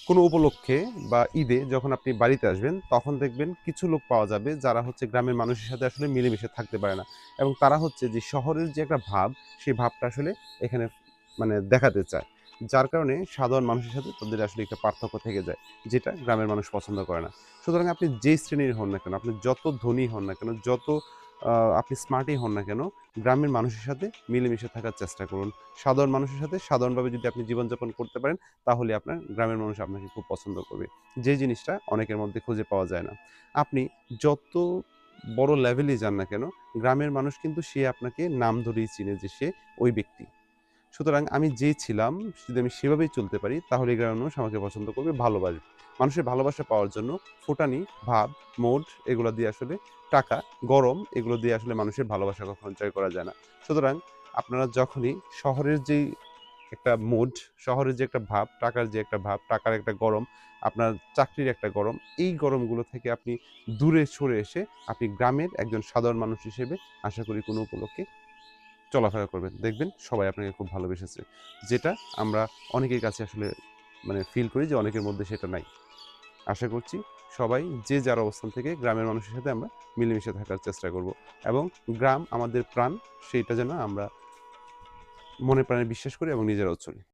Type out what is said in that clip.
কোনো উপলক্ষে বা ঈদে যখন আপনি বাড়িতে আসবেন, তখন দেখবেন কিছু লোক পাওয়া যাবে যারা হচ্ছে গ্রামের মানুষের সাথে আসলে মিলেমিশে থাকতে পারে না। এবং তারা হচ্ছে যে শহরের যে একটা ভাব, সেই ভাবটা আসলে এখানে মানে দেখাতে চায়। যার কারণে সাধারণ মানুষের সাথে তাদের আসলে একটা পার্থক্য থেকে যায়, যেটা গ্রামের মানুষ পছন্দ করে না। সুতরাং আপনি যেই শ্রেণীর হন না কেন, আপনি যত ধনী হন না কেন, যত আপনি স্মার্টই হন না কেন, গ্রামের মানুষের সাথে মিলেমিশে থাকার চেষ্টা করুন। সাধারণ মানুষের সাথে সাধারণভাবে যদি আপনি জীবনযাপন করতে পারেন, তাহলে আপনার গ্রামের মানুষ আপনাকে খুব পছন্দ করবে। যে জিনিসটা অনেকের মধ্যে খুঁজে পাওয়া যায় না। আপনি যত বড় লেভেলেই যান না কেন, গ্রামের মানুষ কিন্তু সে আপনাকে নাম ধরেই চিনে যে সে ওই ব্যক্তি। সুতরাং আমি যে ছিলাম, যদি আমি সেভাবেই চলতে পারি, তাহলে এই গ্রামের মানুষ আমাকে পছন্দ করবে, ভালোবাসবে। মানুষের ভালোবাসা পাওয়ার জন্য ফুটানি, ভাব, মোড এগুলা দিয়ে আসলে টাকা, গরম এগুলো দিয়ে আসলে মানুষের ভালোবাসা কখনো জয় করা যায় না। সুতরাং আপনারা যখনই শহরের যেই একটা মুড, শহরের যে একটা ভাব, টাকার যে একটা ভাব, টাকার একটা গরম, আপনার চাকরির একটা গরম, এই গরমগুলো থেকে আপনি দূরে সরে এসে আপনি গ্রামের একজন সাধারণ মানুষ হিসেবে আশা করি কোনো উপলক্ষে চলাফেরা করবেন। দেখবেন সবাই আপনাকে খুব ভালোবেসেছে। যেটা আমরা অনেকের কাছে আসলে মানে ফিল করি যে অনেকের মধ্যে সেটা নাই। আশা করছি সবাই যে যার অবস্থান থেকে গ্রামের মানুষের সাথে আমরা মিলেমিশে থাকার চেষ্টা করব। এবং গ্রাম আমাদের প্রাণ, সেইটা যেন আমরা মনে প্রাণে বিশ্বাস করি এবং নিজেরাও চলি।